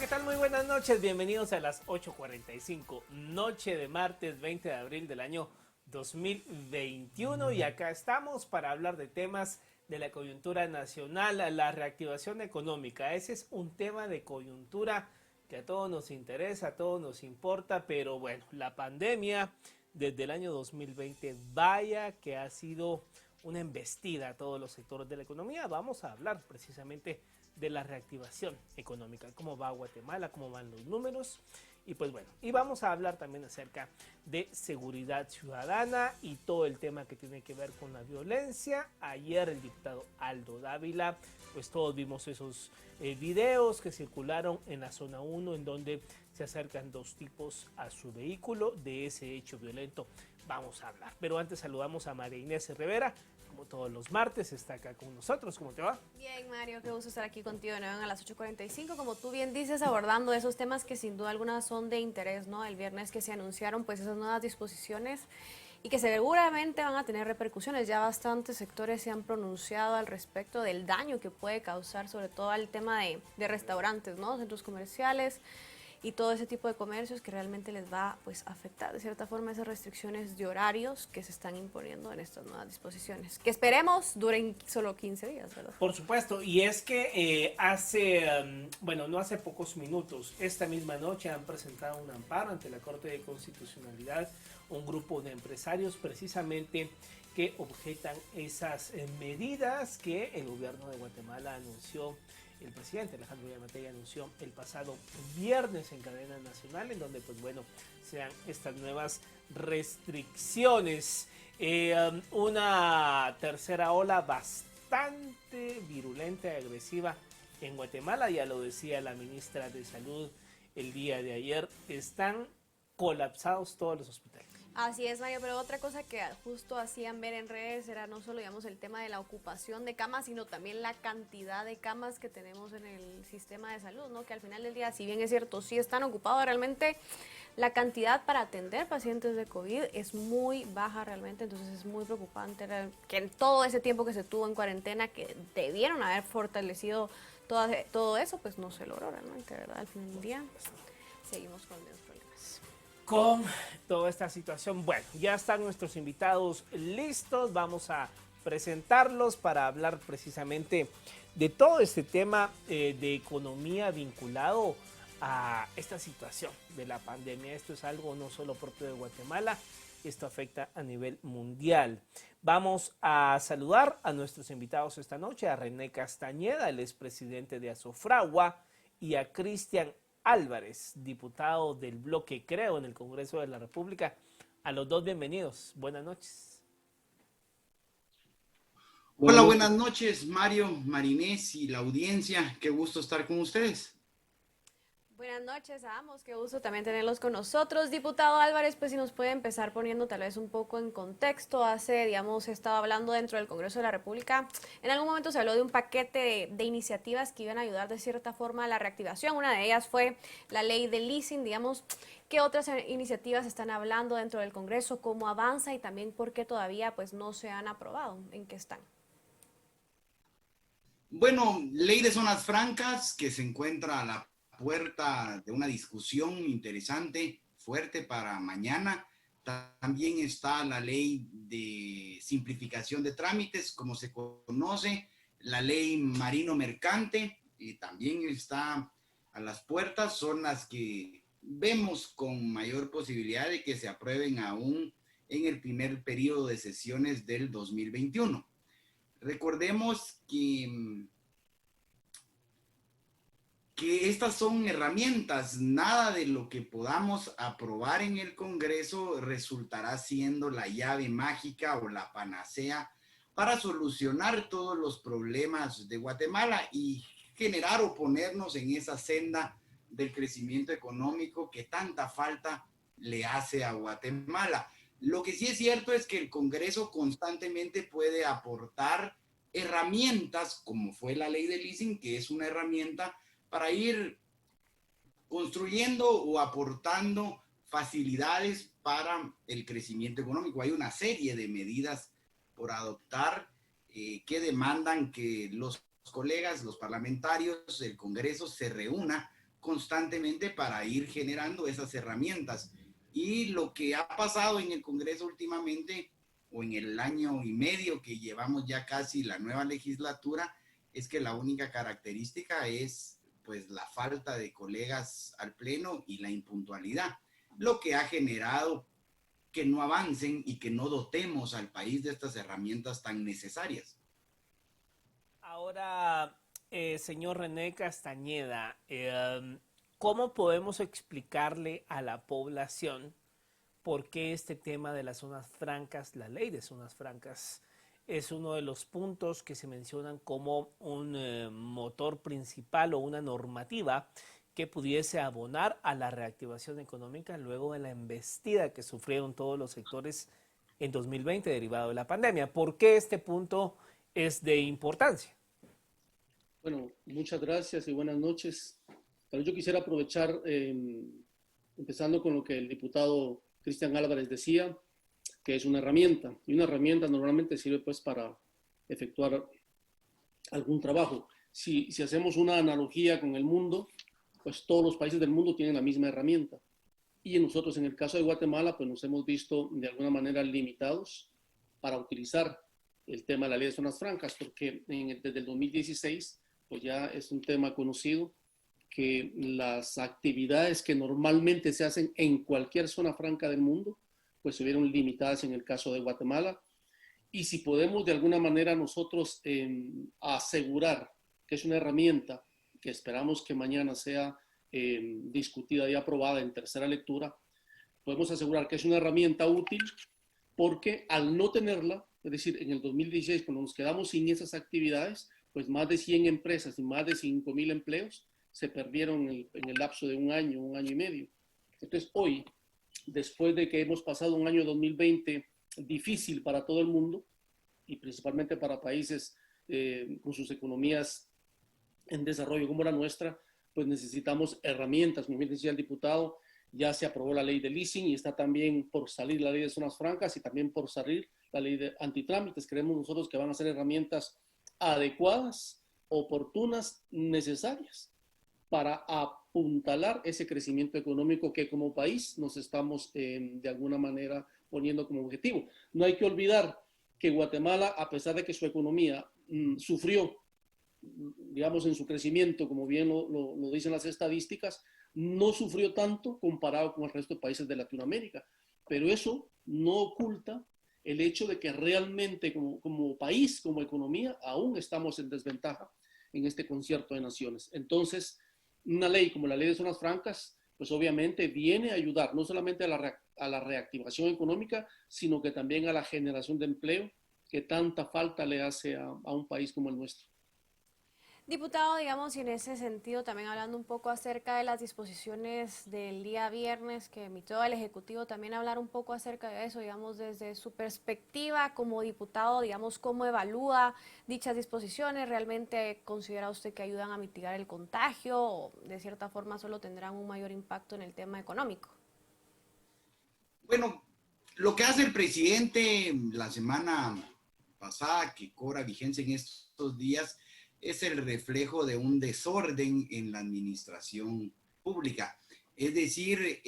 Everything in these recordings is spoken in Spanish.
¿qué tal? Muy buenas noches, bienvenidos a las 8:45, noche de martes 20 de abril del año 2021 y acá estamos para hablar de temas de la coyuntura nacional, la reactivación económica. Ese es un tema de coyuntura que a todos nos interesa, a todos nos importa, pero bueno, la pandemia desde el año 2020, vaya que ha sido una embestida a todos los sectores de la economía. Vamos a hablar precisamente de la reactivación económica, cómo va Guatemala, cómo van los números y pues bueno, y vamos a hablar también acerca de seguridad ciudadana y todo el tema que tiene que ver con la violencia. Ayer el diputado Aldo Dávila, pues todos vimos esos videos que circularon en la zona 1 en donde se acercan dos tipos a su vehículo. De ese hecho violento vamos a hablar, pero antes saludamos a María Inés Rivera. Como todos los martes, está acá con nosotros. ¿Cómo te va? Bien, Mario, qué gusto estar aquí contigo de nuevo a las 8:45. Como tú bien dices, abordando esos temas que sin duda alguna son de interés, ¿no? El viernes que se anunciaron pues esas nuevas disposiciones y que seguramente van a tener repercusiones. Ya bastantes sectores se han pronunciado al respecto del daño que puede causar, sobre todo al tema de restaurantes, ¿no? Centros comerciales y todo ese tipo de comercios que realmente les va pues a afectar de cierta forma esas restricciones de horarios que se están imponiendo en estas nuevas disposiciones, que esperemos duren solo 15 días, ¿verdad? Por supuesto, y es que bueno, no hace pocos minutos, esta misma noche han presentado un amparo ante la Corte de Constitucionalidad, un grupo de empresarios precisamente que objetan esas medidas que el gobierno de Guatemala anunció. El presidente Alejandro Yamatei anunció el pasado viernes en cadena nacional, en donde pues bueno, sean estas nuevas restricciones. Una tercera ola bastante virulenta y agresiva en Guatemala, ya lo decía la ministra de Salud el día de ayer, están colapsados todos los hospitales. Así es, Mario, pero otra cosa que justo hacían ver en redes era no solo, digamos, el tema de la ocupación de camas, sino también la cantidad de camas que tenemos en el sistema de salud, ¿no? Que al final del día, si bien es cierto, sí están ocupados, realmente la cantidad para atender pacientes de COVID es muy baja realmente, entonces es muy preocupante que en todo ese tiempo que se tuvo en cuarentena, que debieron haber fortalecido todo eso, pues no se logró realmente, ¿verdad? Al final del día seguimos con los problemas. Con toda esta situación, bueno, ya están nuestros invitados listos, vamos a presentarlos para hablar precisamente de todo este tema de economía vinculado a esta situación de la pandemia. Esto es algo no solo propio de Guatemala, esto afecta a nivel mundial. Vamos a saludar a nuestros invitados esta noche, a René Castañeda, el expresidente de Azofragua, y a Cristian Álvarez, diputado del bloque Creo en el Congreso de la República. A los dos bienvenidos. Buenas noches. Hola, buenas noches, Mario, Marinés y la audiencia. Qué gusto estar con ustedes. Buenas noches a ambos, qué gusto también tenerlos con nosotros. Diputado Álvarez, pues si nos puede empezar poniendo tal vez un poco en contexto. Digamos, estaba hablando dentro del Congreso de la República. En algún momento se habló de un paquete de iniciativas que iban a ayudar de cierta forma a la reactivación. Una de ellas fue la ley de leasing, digamos. ¿Qué otras iniciativas están hablando dentro del Congreso? ¿Cómo avanza? Y también por qué todavía pues no se han aprobado. ¿En qué están? Bueno, ley de zonas francas que se encuentra a la puerta de una discusión interesante, fuerte para mañana. También está la ley de simplificación de trámites, como se conoce, la ley marino mercante, también está a las puertas, son las que vemos con mayor posibilidad de que se aprueben aún en el primer periodo de sesiones del 2021. Recordemos que estas son herramientas, nada de lo que podamos aprobar en el Congreso resultará siendo la llave mágica o la panacea para solucionar todos los problemas de Guatemala y generar o ponernos en esa senda del crecimiento económico que tanta falta le hace a Guatemala. Lo que sí es cierto es que el Congreso constantemente puede aportar herramientas, como fue la ley de leasing, que es una herramienta para ir construyendo o aportando facilidades para el crecimiento económico. Hay una serie de medidas por adoptar que demandan que los colegas, los parlamentarios, el Congreso se reúna constantemente para ir generando esas herramientas. Y lo que ha pasado en el Congreso últimamente, o en el año y medio que llevamos ya casi la nueva legislatura, es que la única característica es pues la falta de colegas al pleno y la impuntualidad, lo que ha generado que no avancen y que no dotemos al país de estas herramientas tan necesarias. Ahora, señor René Castañeda, ¿cómo podemos explicarle a la población por qué este tema de las zonas francas, la ley de zonas francas, es uno de los puntos que se mencionan como un motor principal o una normativa que pudiese abonar a la reactivación económica luego de la embestida que sufrieron todos los sectores en 2020 derivado de la pandemia? ¿Por qué este punto es de importancia? Bueno, muchas gracias y buenas noches. Pero yo quisiera aprovechar, empezando con lo que el diputado Cristian Álvarez decía, que es una herramienta, y una herramienta normalmente sirve pues para efectuar algún trabajo. Si hacemos una analogía con el mundo, pues todos los países del mundo tienen la misma herramienta. Y nosotros, en el caso de Guatemala, pues nos hemos visto de alguna manera limitados para utilizar el tema de la ley de zonas francas, porque desde el 2016, pues ya es un tema conocido que las actividades que normalmente se hacen en cualquier zona franca del mundo, pues se vieron limitadas en el caso de Guatemala. Y si podemos de alguna manera nosotros asegurar que es una herramienta que esperamos que mañana sea discutida y aprobada en tercera lectura, podemos asegurar que es una herramienta útil porque al no tenerla, es decir, en el 2016, cuando nos quedamos sin esas actividades, pues más de 100 empresas y más de 5,000 empleos se perdieron en el lapso de un año y medio. Entonces, hoy, después de que hemos pasado un año 2020 difícil para todo el mundo y principalmente para países con sus economías en desarrollo como la nuestra, pues necesitamos herramientas. Como bien decía el diputado, ya se aprobó la ley de leasing y está también por salir la ley de zonas francas y también por salir la ley de antitrámites. Creemos nosotros que van a ser herramientas adecuadas, oportunas, necesarias para apuntalar ese crecimiento económico que como país nos estamos de alguna manera poniendo como objetivo. No hay que olvidar que Guatemala, a pesar de que su economía sufrió, digamos, en su crecimiento, como bien lo dicen las estadísticas, no sufrió tanto comparado con el resto de países de Latinoamérica. Pero eso no oculta el hecho de que realmente como país, como economía, aún estamos en desventaja en este concierto de naciones. Entonces, una ley como la ley de zonas francas, pues obviamente viene a ayudar no solamente a la reactivación económica, sino que también a la generación de empleo que tanta falta le hace a un país como el nuestro. Diputado, digamos, y en ese sentido, también hablando un poco acerca de las disposiciones del día viernes que emitió el Ejecutivo, también hablar un poco acerca de eso, digamos, desde su perspectiva como diputado, digamos, cómo evalúa dichas disposiciones, ¿realmente considera usted que ayudan a mitigar el contagio o de cierta forma solo tendrán un mayor impacto en el tema económico? Bueno, lo que hace el presidente la semana pasada, que cobra vigencia en estos días, es el reflejo de un desorden en la administración pública. Es decir,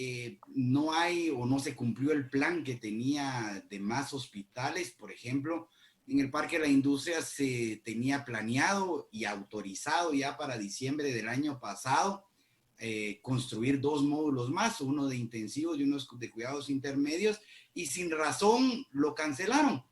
no hay o no se cumplió el plan que tenía de más hospitales. Por ejemplo, en el Parque de la Industria se tenía planeado y autorizado ya para diciembre del año pasado construir 2 módulos más, uno de intensivos y uno de cuidados intermedios, y sin razón lo cancelaron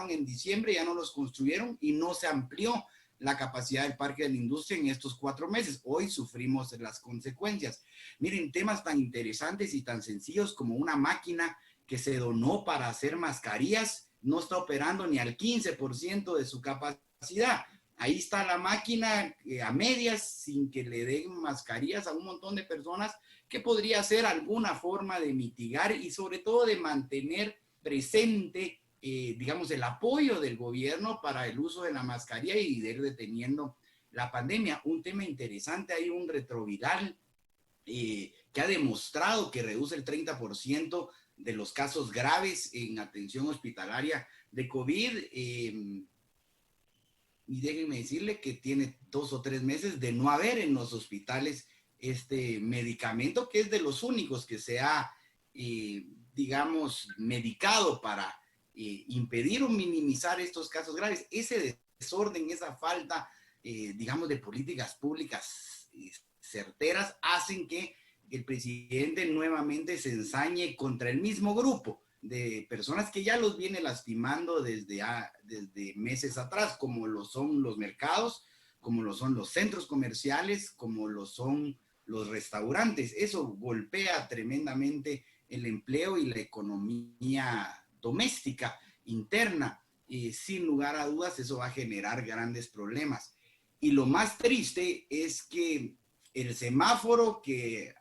en diciembre, ya no los construyeron y no se amplió la capacidad del Parque de la Industria en estos 4 meses. Hoy sufrimos las consecuencias. Miren, temas tan interesantes y tan sencillos como una máquina que se donó para hacer mascarillas, no está operando ni al 15% de su capacidad. Ahí está la máquina a medias, sin que le den mascarillas a un montón de personas, que podría ser alguna forma de mitigar y sobre todo de mantener presente digamos, el apoyo del gobierno para el uso de la mascarilla y de ir deteniendo la pandemia. Un tema interesante, hay un retroviral que ha demostrado que reduce el 30% de los casos graves en atención hospitalaria de COVID. Y déjenme decirle que tiene 2 o 3 meses de no haber en los hospitales este medicamento, que es de los únicos que se ha, digamos, medicado para impedir o minimizar estos casos graves. Ese desorden, esa falta, digamos, de políticas públicas certeras, hacen que el presidente nuevamente se ensañe contra el mismo grupo de personas que ya los viene lastimando desde meses atrás, como lo son los mercados, como lo son los centros comerciales, como lo son los restaurantes. Eso golpea tremendamente el empleo y la economía doméstica, interna. Y sin lugar a dudas, eso va a generar grandes problemas. Y lo más triste es que el semáforo que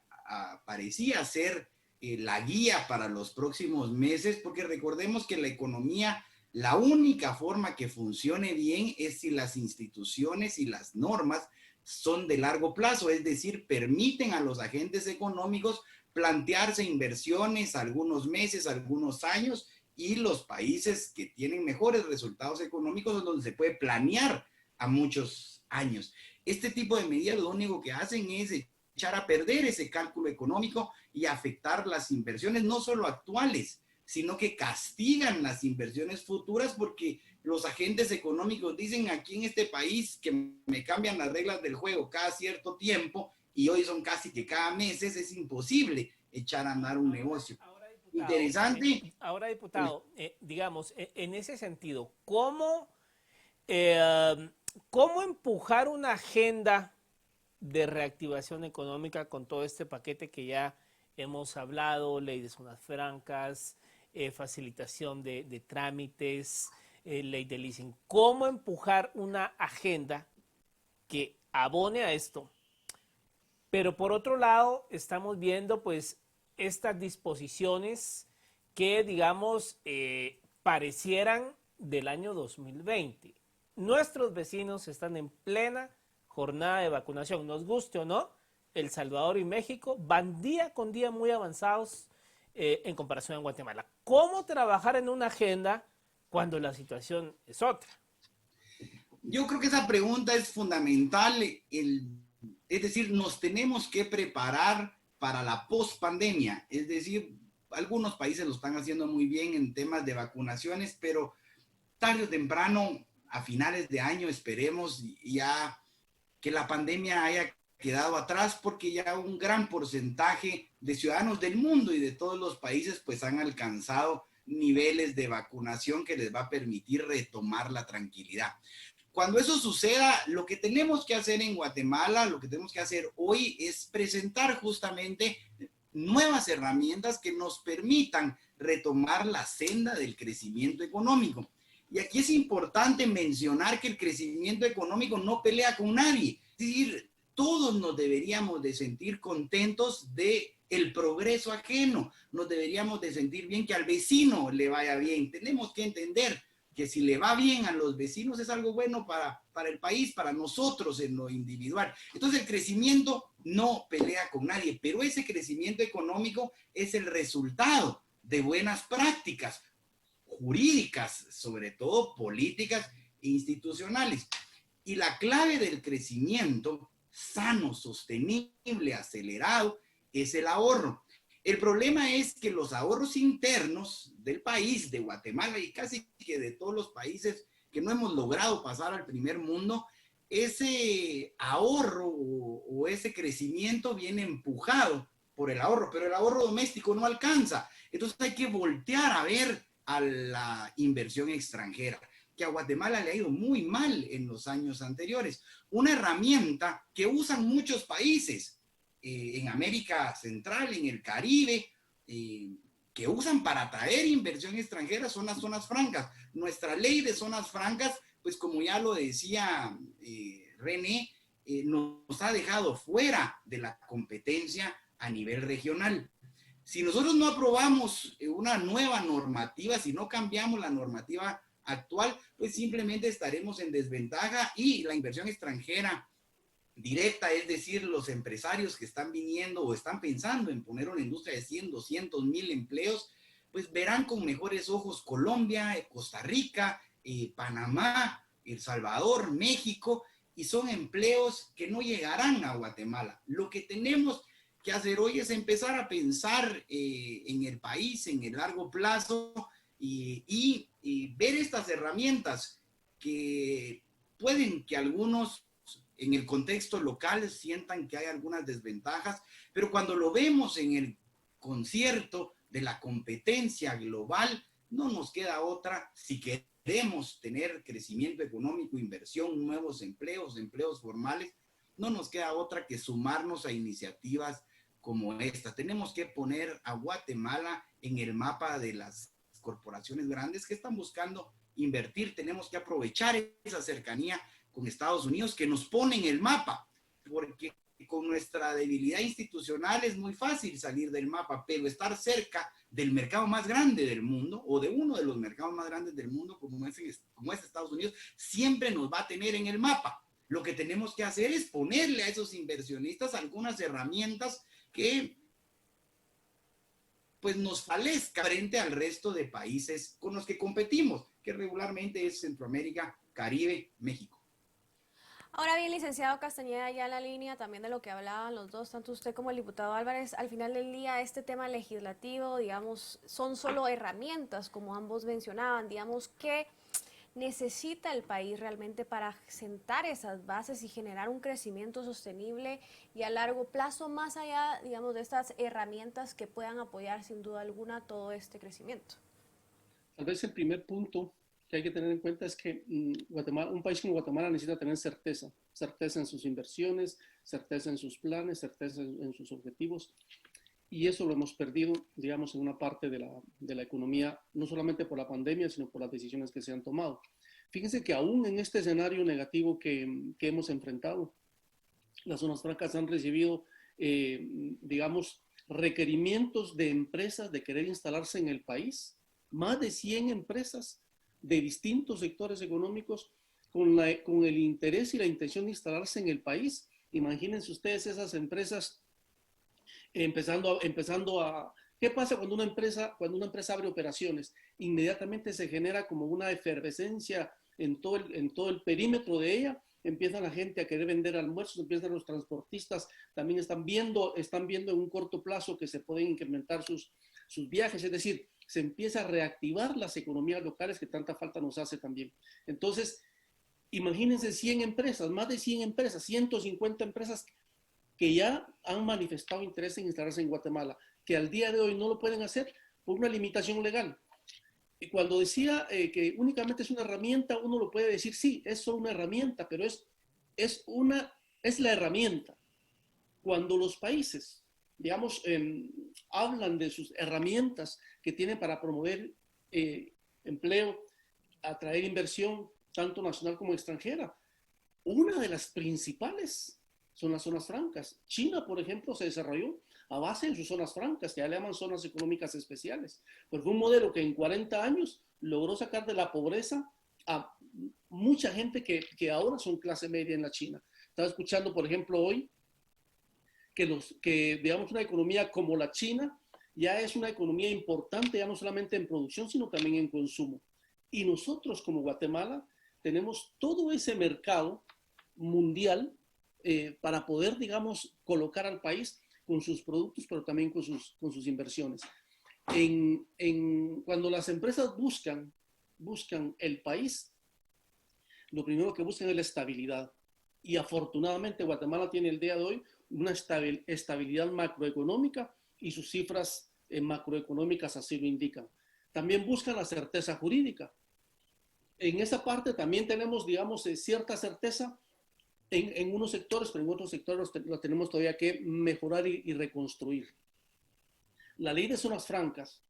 parecía ser la guía para los próximos meses, porque recordemos que la economía, la única forma que funcione bien es si las instituciones y las normas son de largo plazo, es decir, permiten a los agentes económicos plantearse inversiones algunos meses, algunos años, y los países que tienen mejores resultados económicos es donde se puede planear a muchos años. Este tipo de medidas lo único que hacen es echar a perder ese cálculo económico y afectar las inversiones, no solo actuales, sino que castigan las inversiones futuras, porque los agentes económicos dicen aquí en este país que me cambian las reglas del juego cada cierto tiempo y hoy son casi que cada mes, es imposible echar a andar un negocio. Interesante. Ahora, diputado, digamos, en ese sentido, ¿cómo empujar una agenda de reactivación económica con todo este paquete que ya hemos hablado, ley de zonas francas, facilitación de trámites, ley de leasing? ¿Cómo empujar una agenda que abone a esto? Pero por otro lado, estamos viendo pues estas disposiciones que, digamos, parecieran del año 2020. Nuestros vecinos están en plena jornada de vacunación, nos guste o no. El Salvador y México van día con día muy avanzados en comparación a Guatemala. ¿Cómo trabajar en una agenda cuando la situación es otra? Yo creo que esa pregunta es fundamental. Es decir, nos tenemos que preparar para la post-pandemia. Es decir, algunos países lo están haciendo muy bien en temas de vacunaciones, pero tarde o temprano, a finales de año, esperemos ya que la pandemia haya quedado atrás, porque ya un gran porcentaje de ciudadanos del mundo y de todos los países pues han alcanzado niveles de vacunación que les va a permitir retomar la tranquilidad. Cuando eso suceda, lo que tenemos que hacer en Guatemala, lo que tenemos que hacer hoy es presentar justamente nuevas herramientas que nos permitan retomar la senda del crecimiento económico. Y aquí es importante mencionar que el crecimiento económico no pelea con nadie. Es decir, todos nos deberíamos de sentir contentos de el progreso ajeno. Nos deberíamos de sentir bien que al vecino le vaya bien. Tenemos que entender que si le va bien a los vecinos es algo bueno para el país, para nosotros en lo individual. Entonces el crecimiento no pelea con nadie, pero ese crecimiento económico es el resultado de buenas prácticas jurídicas, sobre todo políticas e institucionales. Y la clave del crecimiento sano, sostenible, acelerado, es el ahorro. El problema es que los ahorros internos del país, de Guatemala y casi que de todos los países que no hemos logrado pasar al primer mundo, ese ahorro o ese crecimiento viene empujado por el ahorro, pero el ahorro doméstico no alcanza. Entonces hay que voltear a ver a la inversión extranjera, que a Guatemala le ha ido muy mal en los años anteriores. Una herramienta que usan muchos países en América Central, en el Caribe, que usan para atraer inversión extranjera son las zonas francas. Nuestra ley de zonas francas, pues como ya lo decía René, nos ha dejado fuera de la competencia a nivel regional. Si nosotros no aprobamos una nueva normativa, si no cambiamos la normativa actual, pues simplemente estaremos en desventaja y la inversión extranjera directa, es decir, los empresarios que están viniendo o están pensando en poner una industria de 100, 200 mil empleos, pues verán con mejores ojos Colombia, Costa Rica, Panamá, El Salvador, México, y son empleos que no llegarán a Guatemala. Lo que tenemos que hacer hoy es empezar a pensar en el país, en el largo plazo y ver estas herramientas que pueden que algunos en el contexto local sientan que hay algunas desventajas, pero cuando lo vemos en el concierto de la competencia global, no nos queda otra, si queremos tener crecimiento económico, inversión, nuevos empleos, empleos formales, no nos queda otra que sumarnos a iniciativas como esta. Tenemos que poner a Guatemala en el mapa de las corporaciones grandes que están buscando invertir. Tenemos que aprovechar esa cercanía con Estados Unidos que nos pone en el mapa, porque con nuestra debilidad institucional es muy fácil salir del mapa, pero estar cerca del mercado más grande del mundo o de uno de los mercados más grandes del mundo como es Estados Unidos, siempre nos va a tener en el mapa. Lo que tenemos que hacer es ponerle a esos inversionistas algunas herramientas que pues nos falezca frente al resto de países con los que competimos, que regularmente es Centroamérica, Caribe, México. Ahora bien, licenciado Castañeda, ya en la línea también de lo que hablaban los dos, tanto usted como el diputado Álvarez, al final del día este tema legislativo, digamos, son solo herramientas, como ambos mencionaban, digamos, que necesita el país realmente para sentar esas bases y generar un crecimiento sostenible y a largo plazo, más allá, digamos, de estas herramientas que puedan apoyar sin duda alguna todo este crecimiento. Tal vez el primer punto que hay que tener en cuenta es que Guatemala, un país como Guatemala necesita tener certeza, certeza en sus inversiones, certeza en sus planes, certeza en sus objetivos. Y eso lo hemos perdido, digamos, en una parte de la economía, no solamente por la pandemia, sino por las decisiones que se han tomado. Fíjense que aún en este escenario negativo que hemos enfrentado, las zonas francas han recibido, digamos, requerimientos de empresas de querer instalarse en el país, más de 100 empresas de distintos sectores económicos con el interés y la intención de instalarse en el país. Imagínense ustedes esas empresas empezando a... ¿Qué pasa cuando una empresa abre operaciones? Inmediatamente se genera como una efervescencia en todo el perímetro de ella. Empieza la gente a querer vender almuerzos, empiezan los transportistas, también están viendo en un corto plazo que se pueden incrementar sus viajes, es decir, se empieza a reactivar las economías locales que tanta falta nos hace también. Entonces, imagínense 100 empresas, más de 100 empresas, 150 empresas que ya han manifestado interés en instalarse en Guatemala, que al día de hoy no lo pueden hacer por una limitación legal. Y cuando decía que únicamente es una herramienta, uno lo puede decir, sí, es solo una herramienta, pero es la herramienta. Cuando los países, digamos, hablan de sus herramientas que tienen para promover empleo, atraer inversión, tanto nacional como extranjera, una de las principales son las zonas francas. China, por ejemplo, se desarrolló a base de sus zonas francas, que ya le llaman zonas económicas especiales. Pero fue un modelo que en 40 años logró sacar de la pobreza a mucha gente que ahora son clase media en la China. Estaba escuchando, por ejemplo, hoy que digamos, una economía como la China ya es una economía importante, ya no solamente en producción, sino también en consumo. Y nosotros como Guatemala tenemos todo ese mercado mundial para poder, digamos, colocar al país con sus productos, pero también con sus inversiones. Cuando las empresas buscan el país, lo primero que buscan es la estabilidad. Y afortunadamente Guatemala tiene el día de hoy una estabilidad macroeconómica y sus cifras macroeconómicas así lo indican. También buscan la certeza jurídica. En esa parte también tenemos, digamos, cierta certeza en unos sectores, pero en otros sectores lo tenemos todavía que mejorar y reconstruir. La ley de zonas francas,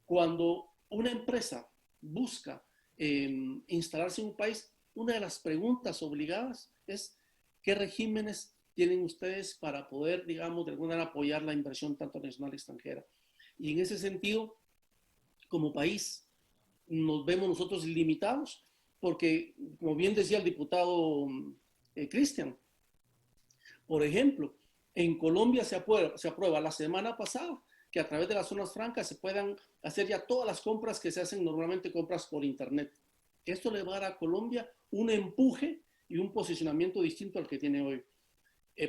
cuando una empresa busca instalarse en un país, una de las preguntas obligadas es ¿qué regímenes tienen ustedes para poder, digamos, de alguna manera apoyar la inversión tanto nacional y extranjera? Y en ese sentido, como país, nos vemos nosotros limitados, porque, como bien decía el diputado Cristian, por ejemplo, en Colombia se aprueba la semana pasada que a través de las zonas francas se puedan hacer ya todas las compras que se hacen normalmente, compras por internet. Esto le va a dar a Colombia un empuje y un posicionamiento distinto al que tiene hoy.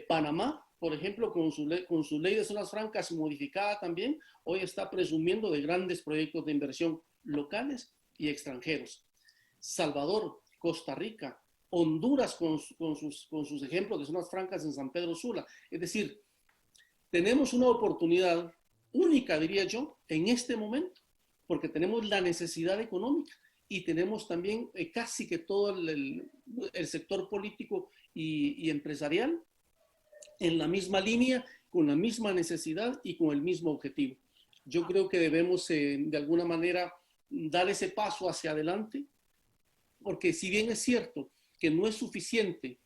Panamá, por ejemplo, con su ley de zonas francas modificada también, hoy está presumiendo de grandes proyectos de inversión locales y extranjeros. Salvador, Costa Rica, Honduras con sus ejemplos de zonas francas en San Pedro Sula. Es decir, tenemos una oportunidad única, diría yo, en este momento, porque tenemos la necesidad económica y tenemos también casi que todo el sector político y empresarial en la misma línea, con la misma necesidad y con el mismo objetivo. Yo creo que debemos de alguna manera dar ese paso hacia adelante, porque si bien es cierto que no es suficiente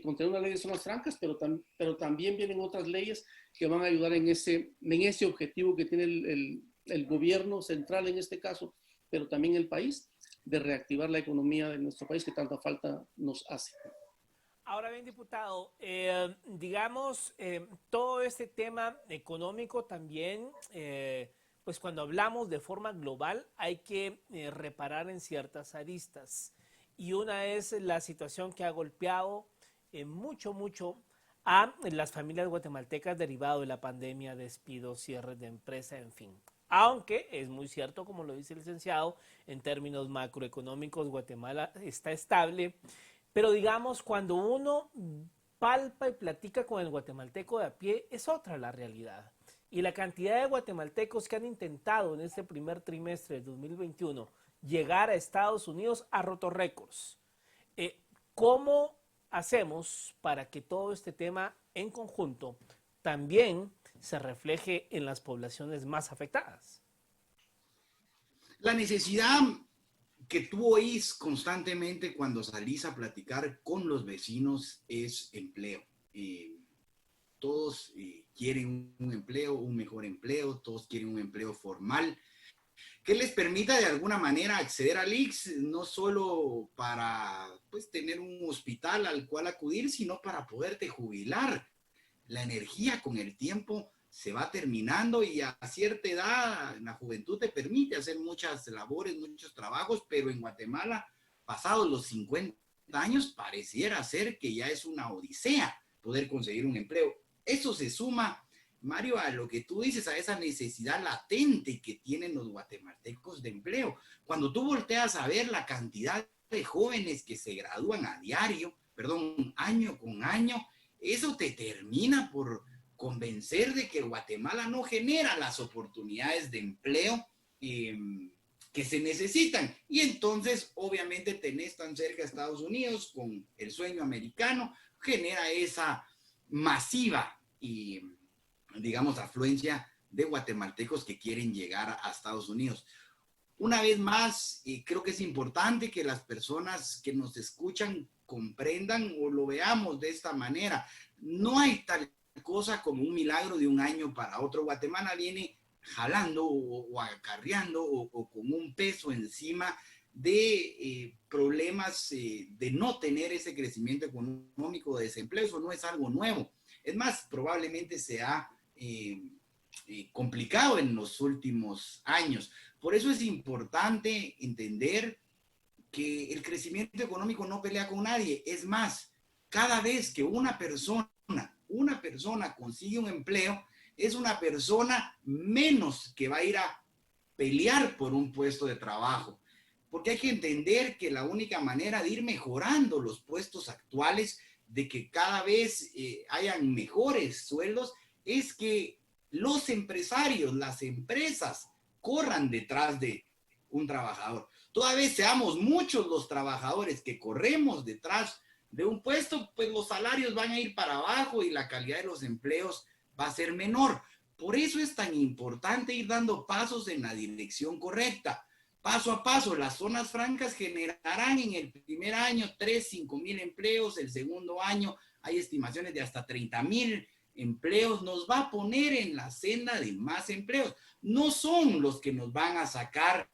contener una ley de zonas francas, pero también vienen otras leyes que van a ayudar en ese objetivo que tiene el gobierno central en este caso, pero también el país, de reactivar la economía de nuestro país que tanta falta nos hace. Ahora bien, diputado, digamos, todo este tema económico también, pues cuando hablamos de forma global hay que reparar en ciertas aristas. Y una es la situación que ha golpeado mucho a las familias guatemaltecas derivado de la pandemia, despidos, cierres de empresa, en fin. Aunque es muy cierto, como lo dice el licenciado, en términos macroeconómicos Guatemala está estable, pero digamos cuando uno palpa y platica con el guatemalteco de a pie es otra la realidad. Y la cantidad de guatemaltecos que han intentado en este primer trimestre de 2021 llegar a Estados Unidos ha roto récords. ¿Cómo hacemos para que todo este tema en conjunto también se refleje en las poblaciones más afectadas? La necesidad que tú oís constantemente cuando salís a platicar con los vecinos es empleo. Todos quieren un empleo, un mejor empleo, todos quieren un empleo formal que les permita de alguna manera acceder al ICS, no solo para pues, tener un hospital al cual acudir, sino para poderte jubilar. La energía con el tiempo se va terminando y a cierta edad, la juventud te permite hacer muchas labores, muchos trabajos, pero en Guatemala, pasados los 50 años, pareciera ser que ya es una odisea poder conseguir un empleo. Eso se suma, Mario, a lo que tú dices, a esa necesidad latente que tienen los guatemaltecos de empleo. Cuando tú volteas a ver la cantidad de jóvenes que se gradúan a diario, año con año, eso te termina por convencer de que Guatemala no genera las oportunidades de empleo que se necesitan. Y entonces, obviamente, tenés tan cerca a Estados Unidos con el sueño americano, genera esa masiva y, digamos, afluencia de guatemaltecos que quieren llegar a Estados Unidos. Una vez más, creo que es importante que las personas que nos escuchan comprendan o lo veamos de esta manera. No hay tal cosa como un milagro de un año para otro. Guatemala viene jalando o acarreando o con un peso encima de problemas de no tener ese crecimiento económico, de desempleo. Eso no es algo nuevo. Es más, probablemente se ha complicado en los últimos años. Por eso es importante entender que el crecimiento económico no pelea con nadie. Es más, cada vez que una persona consigue un empleo, es una persona menos que va a ir a pelear por un puesto de trabajo. Porque hay que entender que la única manera de ir mejorando los puestos actuales, de que cada vez hayan mejores sueldos, es que los empresarios, las empresas, corran detrás de un trabajador. Toda vez seamos muchos los trabajadores que corremos detrás de un puesto, pues los salarios van a ir para abajo y la calidad de los empleos va a ser menor. Por eso es tan importante ir dando pasos en la dirección correcta. Paso a paso, las zonas francas generarán en el primer año 5,000 empleos, el segundo año hay estimaciones de hasta 30,000 empleos, nos va a poner en la senda de más empleos. No son los que nos van a sacar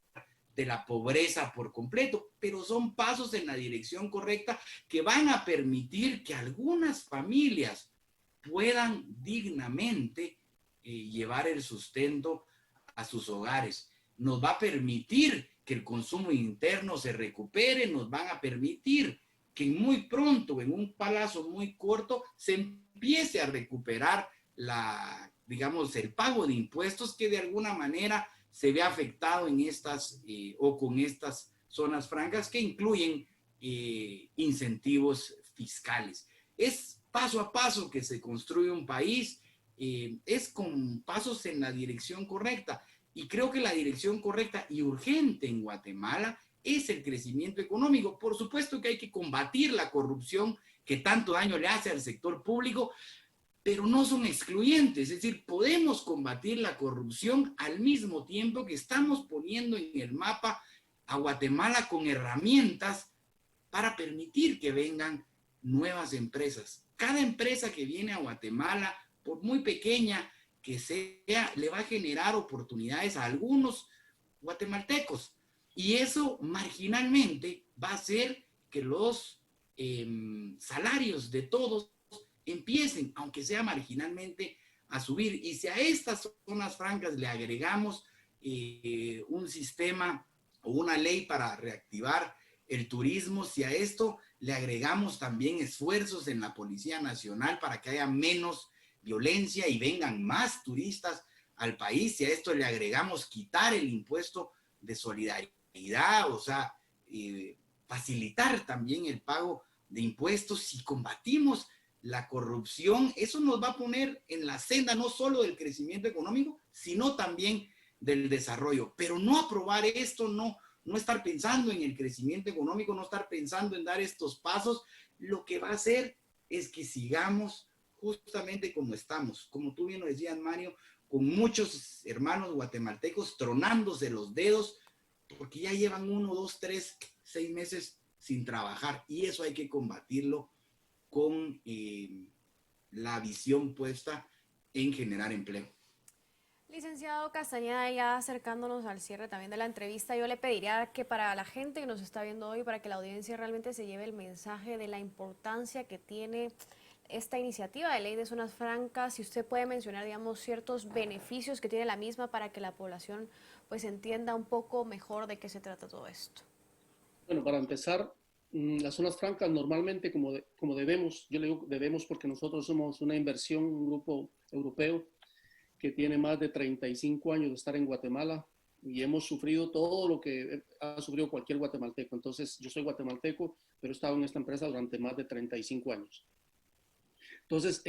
de la pobreza por completo, pero son pasos en la dirección correcta que van a permitir que algunas familias puedan dignamente llevar el sustento a sus hogares. Nos va a permitir que el consumo interno se recupere, nos van a permitir que muy pronto, en un plazo muy corto, se empiece a recuperar digamos, el pago de impuestos que de alguna manera se ve afectado en estas o con estas zonas francas que incluyen incentivos fiscales. Es paso a paso que se construye un país, es con pasos en la dirección correcta. Y creo que la dirección correcta y urgente en Guatemala es el crecimiento económico. Por supuesto que hay que combatir la corrupción que tanto daño le hace al sector público, pero no son excluyentes. Es decir, podemos combatir la corrupción al mismo tiempo que estamos poniendo en el mapa a Guatemala con herramientas para permitir que vengan nuevas empresas. Cada empresa que viene a Guatemala, por muy pequeña que sea, le va a generar oportunidades a algunos guatemaltecos. Y eso marginalmente va a hacer que los salarios de todos empiecen, aunque sea marginalmente, a subir. Y si a estas zonas francas le agregamos un sistema o una ley para reactivar el turismo, si a esto le agregamos también esfuerzos en la Policía Nacional para que haya menos violencia y vengan más turistas al país, si a esto le agregamos quitar el impuesto de solidaridad, o sea, facilitar también el pago de impuestos, si combatimos la corrupción, eso nos va a poner en la senda no solo del crecimiento económico, sino también del desarrollo. Pero no aprobar esto, no estar pensando en el crecimiento económico, no estar pensando en dar estos pasos, lo que va a hacer es que sigamos justamente como estamos, como tú bien lo decías, Mario, con muchos hermanos guatemaltecos tronándose los dedos, porque ya llevan 1, 2, 3, 6 meses sin trabajar, y eso hay que combatirlo con la visión puesta en generar empleo. Licenciado Castañeda, ya acercándonos al cierre también de la entrevista, yo le pediría que para la gente que nos está viendo hoy, para que la audiencia realmente se lleve el mensaje de la importancia que tiene esta iniciativa de ley de zonas francas, si usted puede mencionar, digamos, ciertos beneficios que tiene la misma para que la población pues entienda un poco mejor de qué se trata todo esto. Bueno, para empezar, las zonas francas normalmente, como debemos, yo le digo debemos porque nosotros somos una inversión, un grupo europeo que tiene más de 35 años de estar en Guatemala y hemos sufrido todo lo que ha sufrido cualquier guatemalteco. Entonces, yo soy guatemalteco, pero he estado en esta empresa durante más de 35 años. Entonces,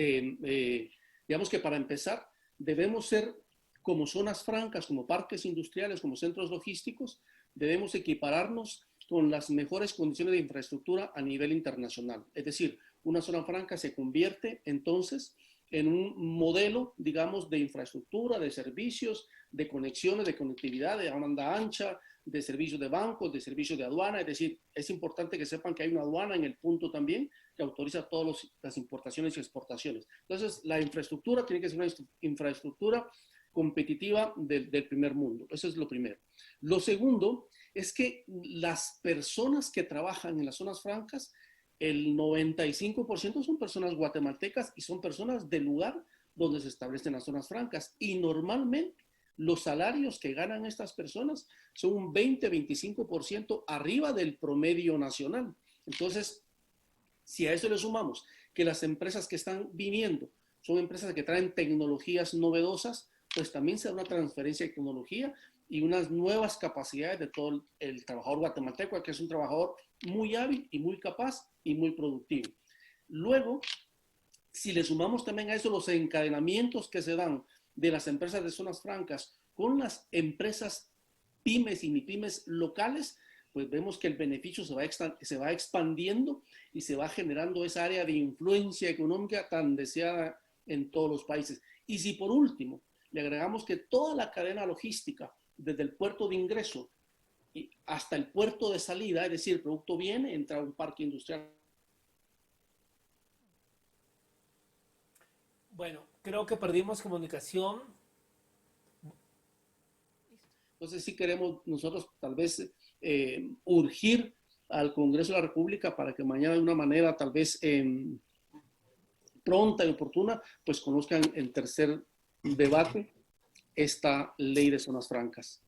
digamos que para empezar, debemos ser como zonas francas, como parques industriales, como centros logísticos, debemos equipararnos con las mejores condiciones de infraestructura a nivel internacional. Es decir, una zona franca se convierte entonces en un modelo, digamos, de infraestructura, de servicios, de conexiones, de conectividad, de banda ancha, de servicios de bancos, de servicios de aduana. Es decir, es importante que sepan que hay una aduana en el punto también que autoriza todas las importaciones y exportaciones. Entonces, la infraestructura tiene que ser una infraestructura competitiva del primer mundo. Eso es lo primero. Lo segundo es que las personas que trabajan en las zonas francas, el 95% son personas guatemaltecas y son personas del lugar donde se establecen las zonas francas. Y normalmente los salarios que ganan estas personas son un 20-25% arriba del promedio nacional. Entonces, si a eso le sumamos que las empresas que están viniendo son empresas que traen tecnologías novedosas, pues también se da una transferencia de tecnología y unas nuevas capacidades de todo el trabajador guatemalteco, que es un trabajador muy hábil y muy capaz y muy productivo. Luego, si le sumamos también a eso los encadenamientos que se dan de las empresas de zonas francas con las empresas pymes y mipymes locales, pues vemos que el beneficio se va expandiendo y se va generando esa área de influencia económica tan deseada en todos los países. Y si por último le agregamos que toda la cadena logística, desde el puerto de ingreso y hasta el puerto de salida, es decir, el producto viene, entra a un parque industrial. Bueno, creo que perdimos comunicación. Entonces sí queremos nosotros tal vez urgir al Congreso de la República para que mañana de una manera tal vez pronta y oportuna, pues conozcan en tercer debate esta ley de zonas francas.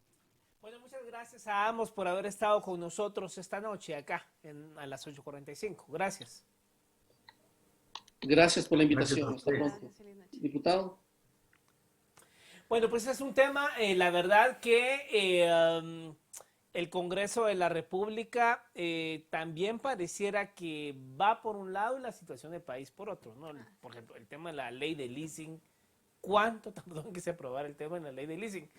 Bueno, muchas gracias. Gracias a ambos por haber estado con nosotros esta noche acá a las 8:45. Gracias. Gracias por la invitación. Gracias a Hasta ustedes. pronto. Diputado. Bueno, pues es un tema, la verdad que el Congreso de la República también pareciera que va por un lado y la situación del país por otro, ¿no? Por ejemplo, el tema de la ley de leasing. ¿Cuánto tardó en que se aprobara el tema de la ley de leasing?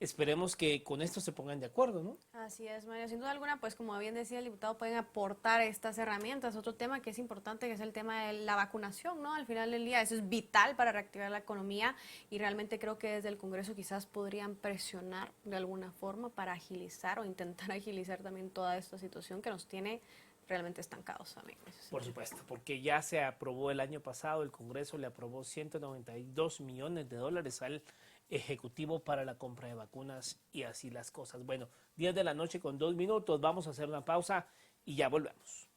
Esperemos que con esto se pongan de acuerdo, ¿no? Así es, Mario. Sin duda alguna, pues como bien decía el diputado, pueden aportar estas herramientas. Otro tema que es importante, que es el tema de la vacunación, ¿no? Al final del día, eso es vital para reactivar la economía y realmente creo que desde el Congreso quizás podrían presionar de alguna forma para agilizar o intentar agilizar también toda esta situación que nos tiene realmente estancados también. Por supuesto, porque ya se aprobó el año pasado, el Congreso le aprobó 192 millones de dólares al Ejecutivo para la compra de vacunas y así las cosas. Bueno, 10 de la noche con 2 minutos, vamos a hacer una pausa y ya volvemos.